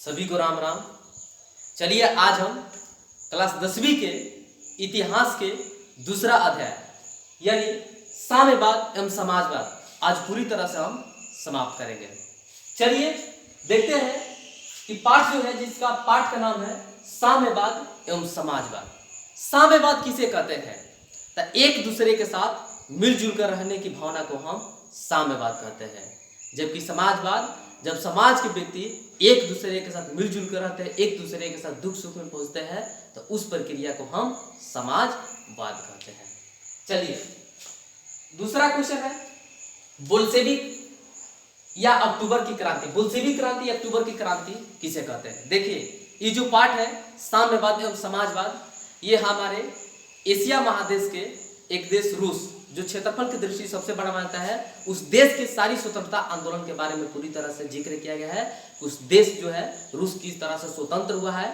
सभी को राम राम। चलिए आज हम क्लास 10वीं के इतिहास के दूसरा अध्याय यानी साम्यवाद एवं समाजवाद आज पूरी तरह से हम समाप्त करेंगे। चलिए देखते हैं कि पाठ जो है जिसका पाठ का नाम है साम्यवाद एवं समाजवाद। साम्यवाद किसे कहते हैं? तो एक दूसरे के साथ मिलजुल कर रहने की भावना को हम साम्यवाद कहते हैं। जबकि समाजवाद जब समाज के व्यक्ति एक दूसरे के साथ मिलजुल कर रहते हैं, एक दूसरे के साथ दुख सुख में पहुंचते हैं, तो उस प्रक्रिया को हम समाजवाद कहते हैं। चलिए दूसरा क्वेश्चन है बोल्शेविक या अक्टूबर की क्रांति। बोल्शेविक क्रांति या अक्टूबर की क्रांति किसे कहते हैं? देखिए ये जो पाठ है साम्यवाद एवं समाजवाद, ये हमारे एशिया महादेश के एक देश रूस जो क्षेत्रफल की दृष्टि सबसे बड़ा मानता है, उस देश के सारी स्वतंत्रता आंदोलन के बारे में पूरी तरह से जिक्र किया गया है। उस देश जो है रूस किस तरह से स्वतंत्र हुआ है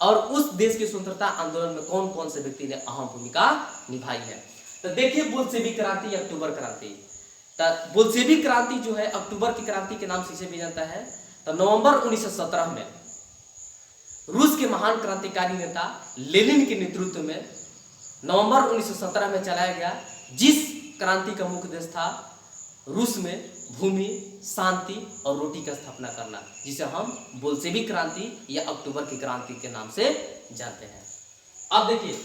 और उस देश की स्वतंत्रता आंदोलन में कौन कौन से व्यक्ति ने अहम भूमिका निभाई है। तो देखिए बोल्शेविक क्रांति या अक्टूबर क्रांति। तो बोल्शेविक क्रांति जो है अक्टूबर की क्रांति के नाम से इसे भी जानता है। तो नवंबर 1917 में रूस के महान क्रांतिकारी नेता लेनिन के नेतृत्व में नवंबर 1917 में चलाया गया, जिस क्रांति का मुख्य उद्देश्य था रूस में भूमि, शांति और रोटी का स्थापना करना, जिसे हम बोल्शेविक क्रांति या अक्टूबर की क्रांति के नाम से जानते हैं। अब देखिए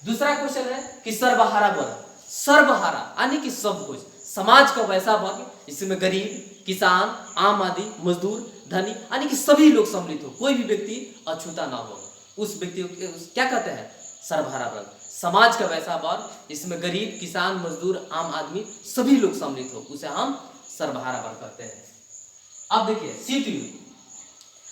दूसरा क्वेश्चन है कि सर्वहारा वर्ग। सर्वहारा यानी कि सब कुछ, समाज का वैसा वर्ग जिसमें गरीब, किसान, आम आदमी, मजदूर, धनी यानी कि सभी लोग सम्मिलित हो, कोई भी व्यक्ति अछूता ना हो, उस व्यक्ति को क्या कहते हैं? सर्वहारा वर्ग। समाज का वैसा वर्ग जिसमें गरीब, किसान, मजदूर, आम आदमी सभी लोग सम्मिलित हो, उसे हम सर्वहारा वर्ग कहते हैं। अब देखिए शीत युद्ध।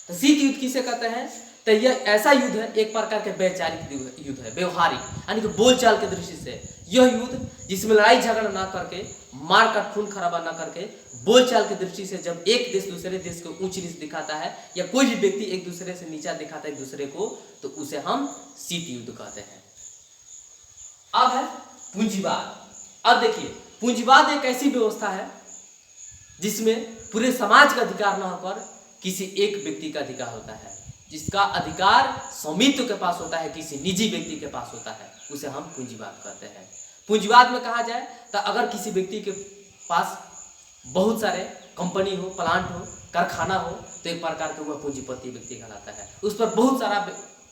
तो शीत युद्ध किसे कहते हैं? तो यह ऐसा युद्ध है, एक प्रकार के वैचारिक युद्ध है, व्यवहारिक यानी कि बोलचाल की दृष्टि से यह युद्ध जिसमें लड़ाई झगड़ा ना करके, मार काट खून खराबा ना करके, बोलचाल की दृष्टि से जब एक देश दूसरे देश को ऊंच नीच दिखाता है या कोई भी व्यक्ति एक दूसरे से नीचा दिखाता है एक दूसरे को, तो उसे हम शीत युद्ध कहते हैं। अब है पूंजीवाद। अब देखिए पूंजीवाद एक ऐसी व्यवस्था है जिसमें पूरे समाज का अधिकार न होकर किसी एक व्यक्ति का अधिकार होता है, जिसका अधिकार स्वामित्व के पास होता है, किसी निजी व्यक्ति के पास होता है, उसे हम पूंजीवाद कहते हैं। पूंजीवाद में कहा जाए तो अगर किसी व्यक्ति के पास बहुत सारे कंपनी हो, प्लांट हो, कारखाना हो, तो एक प्रकार का वह पूंजीपति व्यक्ति कहलाता है। उस पर बहुत सारा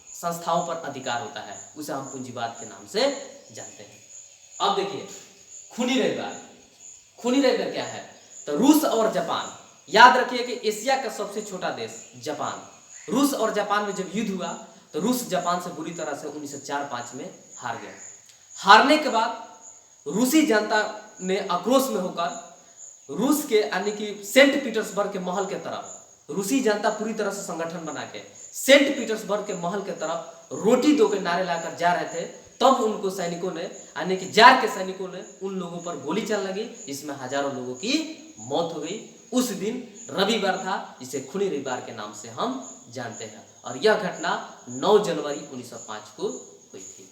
संस्थाओं पर अधिकार होता है, उसे हम पूंजीवाद के नाम से जानते हैं। अब देखिए खूनी रविवार। खूनी रविवार क्या है? तो रूस और जापान, याद रखिए कि एशिया का सबसे छोटा देश जापान, रूस और जापान में जब युद्ध हुआ तो रूस जापान से बुरी तरह से 1904-05 में हार गया। हारने के बाद रूसी जनता ने आक्रोश में होकर रूस के यानी कि सेंट पीटर्सबर्ग के महल के तरफ, रूसी जनता पूरी तरह से संगठन बना के सेंट पीटर्सबर्ग के महल के तरफ रोटी दो के नारे लाकर जा रहे थे, तब उनको सैनिकों ने यानी कि जार के सैनिकों ने उन लोगों पर गोली चलने लगी, जिसमें हजारों लोगों की मौत हो गई। उस दिन रविवार था, जिसे खूनी रविवार के नाम से हम जानते हैं, और यह घटना 9 जनवरी 1905 को हुई थी।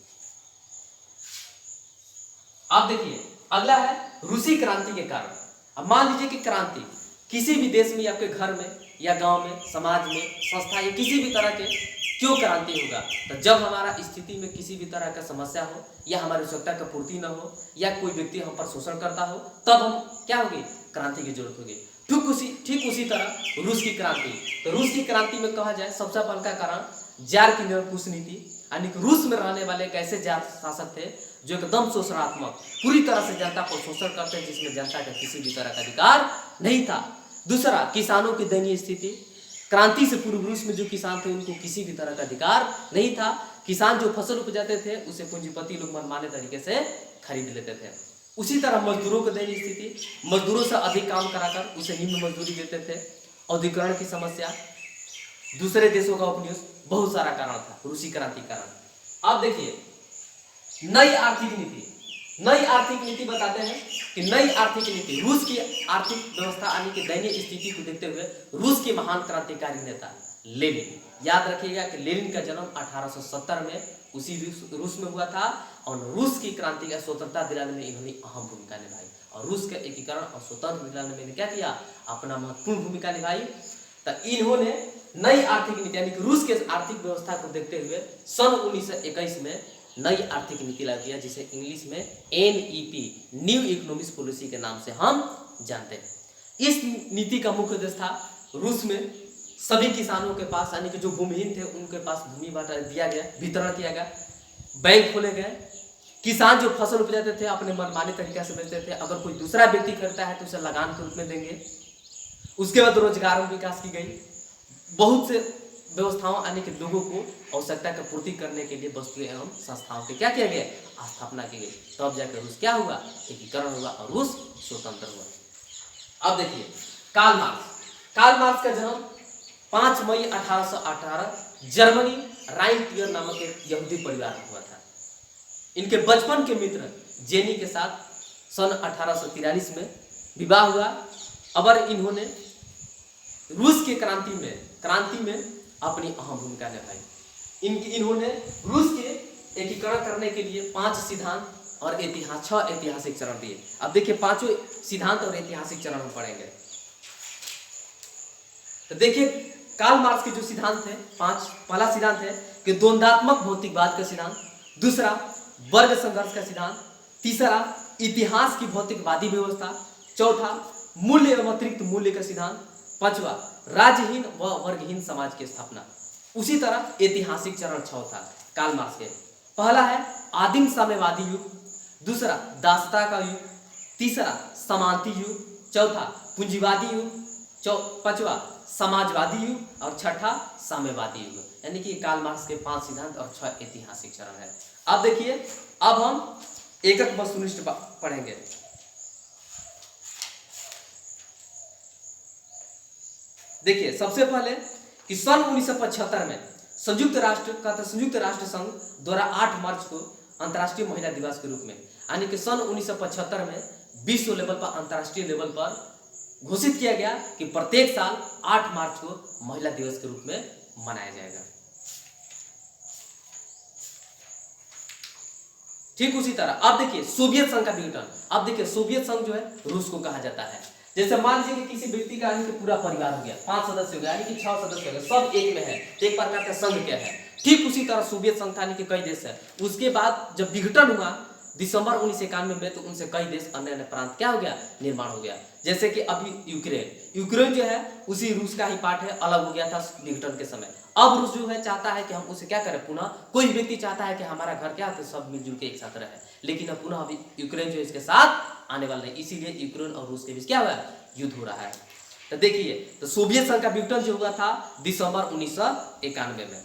अब देखिए अगला है रूसी क्रांति के कारण। अब मान लीजिए कि क्रांति किसी भी देश में, आपके घर में या गांव में, समाज में, संस्था या किसी भी तरह के क्यों क्रांति होगा? तो जब हमारा स्थिति में किसी भी तरह का समस्या हो या हमारी आवश्यकता का पूर्ति न हो या कोई व्यक्ति हम पर शोषण करता हो, तब हम क्या होगी? क्रांति की जरूरत होगी। ठीक उसी तरह रूस की क्रांति। तो रूस की क्रांति में कहा जाए सबसे पहला का कारण जार की निरंकुश नीति, यानी कि रूस में रहने वाले एक ऐसे जार शासक थे जो एकदम शोषणात्मक, पूरी तरह से जनता पर शोषण करते, जिसमें जनता का किसी भी तरह का अधिकार नहीं था। दूसरा किसानों की दयनीय स्थिति। क्रांति से पूर्व रूस में जो किसान थे उनको किसी भी तरह का अधिकार नहीं था। किसान जो फसल उपजाते थे उसे पूंजीपति लोग मनमाने तरीके से खरीद लेते थे। उसी तरह मजदूरों की दयनीय स्थिति, मजदूरों से अधिक काम कराकर उसे निम्न मजदूरी देते थे। औद्योगिकरण की समस्या, दूसरे देशों का उपनिवेश, बहुत सारा कारण था रूसी क्रांति कारण। अब देखिए नई आर्थिक नीति। नई आर्थिक नीति बताते हैं कि नई आर्थिक नीति रूस की आर्थिक व्यवस्था यानी कि दयनीय स्थिति को देखते हुए रूस के महान क्रांतिकारी नेता लेनिन, याद रखिएगा कि लेनिन का जन्म 1870 में उसी रूस में हुआ था, और रूस की क्रांति का स्वतंत्रता दिलाने में इन्होंने अहम भूमिका निभाई, और रूस के एकीकरण और स्वतंत्र दिलाने में क्या किया? अपना महत्वपूर्ण भूमिका निभाई। तो इन्होंने नई आर्थिक नीति यानी कि रूस के आर्थिक व्यवस्था को देखते हुए सन 1921 में नई आर्थिक नीति लागू किया, जिसे इंग्लिश में NEP न्यू इकोनॉमिक्स पॉलिसी के नाम से हम जानते हैं। इस नीति का मुख्य उद्देश्य था रूस में सभी किसानों के पास यानी कि जो भूमिहीन थे उनके पास भूमि बांटा दिया गया, वितरण किया गया, बैंक खोले गए, किसान जो फसल उपजाते थे अपने मनमानी तरीके से बेचते थे, अगर कोई दूसरा व्यक्ति खरीदता है तो उसे लगान के रूप में देंगे। उसके बाद रोजगार में विकास की गई, बहुत से व्यवस्थाओं यानी कि लोगों को आवश्यकता की पूर्ति करने के लिए वस्तुएं एवं संस्थाओं के क्या किया गया, स्थापना की गई। तब जाकर रूस क्या हुआ, एकीकरण हुआ और रूस स्वतंत्र हुआ। अब देखिए कार्ल मार्क्स का जन्म 5 मई 1818 जर्मनी राइन नामक एक यहूदी परिवार में हुआ था। इनके बचपन के मित्र जेनी के साथ सन 1843 में विवाह हुआ। अबर इन्होंने रूस के क्रांति में अपनी अहम भूमिका निभाई। इन्होंने रूस के एकीकरण करने के लिए 5 सिद्धांत और 6 ऐतिहासिक चरण दिए। अब देखिए 5 सिद्धांत और ऐतिहासिक चरण हम पढ़ेंगे। तो देखिए कार्ल मार्क्स के जो सिद्धांत है 5, पहला सिद्धांत है कि द्वंद्वात्मक भौतिकवाद का सिद्धांत, दूसरा वर्ग संघर्ष का सिद्धांत, तीसरा इतिहास की भौतिकवादी व्यवस्था, चौथा मूल्य एवं अतिरिक्त मूल्य का सिद्धांत, पांचवा राज्यहीन व वर्गहीन समाज की स्थापना। उसी तरह ऐतिहासिक चरण 6 था कार्ल मार्क्स के। पहला है आदिम साम्यवादी युग, दूसरा दासता का युग, तीसरा समानती युग, चौथा पूंजीवादी युग, पांचवा समाजवादी युग और छठा साम्यवादी युग। यानी कि कार्ल मार्क्स के 5 सिद्धांत और 6 ऐतिहासिक चरण है। अब देखिए अब हम एक वस्तुनिष्ठ पढ़ेंगे। देखिए सबसे पहले कि सन 1975 में संयुक्त राष्ट्र संघ द्वारा 8 मार्च को अंतर्राष्ट्रीय महिला दिवस के रूप में, यानी कि सन 1975 में विश्व लेवल पर अंतर्राष्ट्रीय लेवल पर घोषित किया गया कि प्रत्येक साल 8 मार्च को महिला दिवस के रूप में मनाया जाएगा। ठीक उसी तरह अब देखिए सोवियत संघ का विघटन। अब देखिए सोवियत संघ जो है रूस को कहा जाता है। जैसे मान लीजिए कि किसी व्यक्ति का यानी कि पूरा परिवार हो गया, 5 सदस्य हो गया, यानी कि 6 सदस्य हो गए, सब एक में है, एक प्रकार का संघ क्या है। ठीक उसी तरह सोवियत संघ यानी कि कई देश है। उसके बाद जब विघटन हुआ दिसंबर 1991 में, तो उनसे कई देश अन्य प्रांत क्या हो गया, निर्माण हो गया। जैसे कि अभी यूक्रेन जो है उसी रूस का ही पार्ट है, अलग हो गया था विघटन के समय। अब रूस जो है चाहता है कि हम उसे क्या करें, पुनः कोई व्यक्ति चाहता है कि हमारा घर क्या है सब मिलजुल के एक साथ रहे, लेकिन अब पुनः अभी यूक्रेन जो है इसके साथ आने वाला नहीं, इसीलिए यूक्रेन और रूस के बीच क्या हुआ, युद्ध हो रहा है। तो देखिए तो सोवियत संघ का विघटन जो हुआ था दिसंबर 1991 में।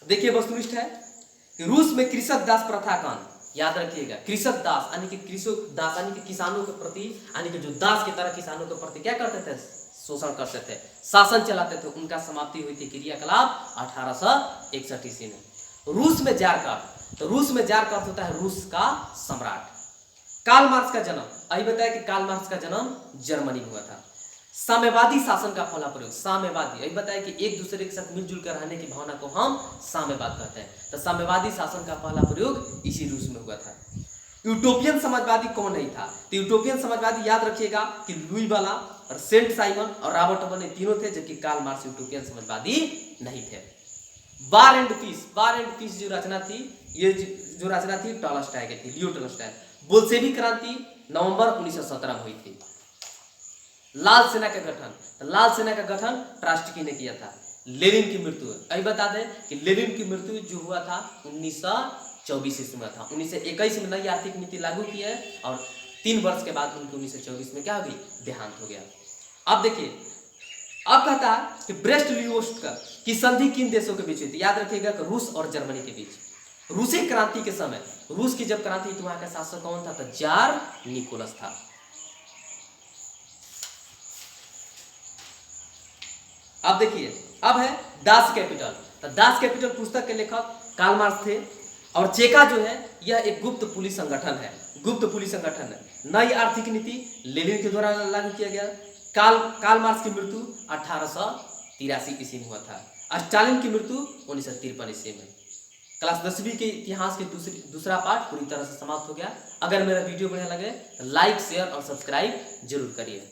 देखिए वस्तुनिष्ठ है कि रूस में कृषक दास प्रथा का, याद रखिएगा कृषक दास यानी कि किसानों के प्रति यानी कि जो दास की तरह किसानों के प्रति क्या करते थे, शोषण करते थे, शासन चलाते थे, उनका समाप्ति हुई थी क्रियाकलाप 1861 ईस्वी में। रूस में जार का, तो रूस में जार का अर्थ होता है रूस का सम्राट। कार्ल मार्क्स का जन्म, अभी बताया कि कार्ल मार्क्स का जन्म जर्मनी में हुआ था। साम्यवादी शासन का पहला प्रयोग, साम्यवादी, अभी बताया कि एक दूसरे के साथ मिलजुल कर रहने की भावना को हम साम्यवाद कहते हैं। तो साम्यवादी शासन का पहला प्रयोग इसी रूस में हुआ था। यूटोपियन समाजवादी कौन नहीं था, तो यूटोपियन समाजवादी याद रखिएगा कि लुई वाला और सेंट साइमन और रॉबर्ट ओवन ये तीनों थे, जबकि कार्ल मार्क्स यूटोपियन समाजवादी नहीं थे। वार एंड पीस जो रचना थी, ये जो रचना थी टॉलस्टॉय की थी, लियो टॉलस्टॉय। बोल्शेविक क्रांति नवंबर 1917 में हुई थी। लाल सेना का गठन, तो लाल सेना का गठन ट्रास्टकी ने किया था। लेनिन की मृत्यु, अभी बता दें कि लेनिन की मृत्यु जो हुआ था 1924 ईस्वी में था। 1921 में नई आर्थिक नीति लागू की है और 3 वर्ष के बाद उनकी 1924 में क्या हो गई, देहांत हो गया। अब देखिए अब कहता है कि ब्रेस्ट लियोस्ट की संधि किन देशों के बीच हुई थी, याद रखिएगा कि रूस और जर्मनी के बीच। रूसी क्रांति के समय, रूस की जब क्रांति तो वहां का शासक कौन था, तो जार निकोलस था। अब देखिए अब है दास कैपिटल, तो दास कैपिटल पुस्तक के लेखक कार्ल मार्क्स थे और चेका जो है यह एक गुप्त पुलिस संगठन है, नई आर्थिक नीति लेनिन के द्वारा लागू किया गया। कार्ल मार्क्स की मृत्यु 1883 ईस्वी में हुआ था। स्टालिन की मृत्यु 1953 ईस्वी में। क्लास 10वीं के इतिहास के दूसरा पार्ट पूरी तरह से समाप्त हो गया। अगर मेरा वीडियो बढ़िया लगे तो लाइक, शेयर और सब्सक्राइब जरूर करिए।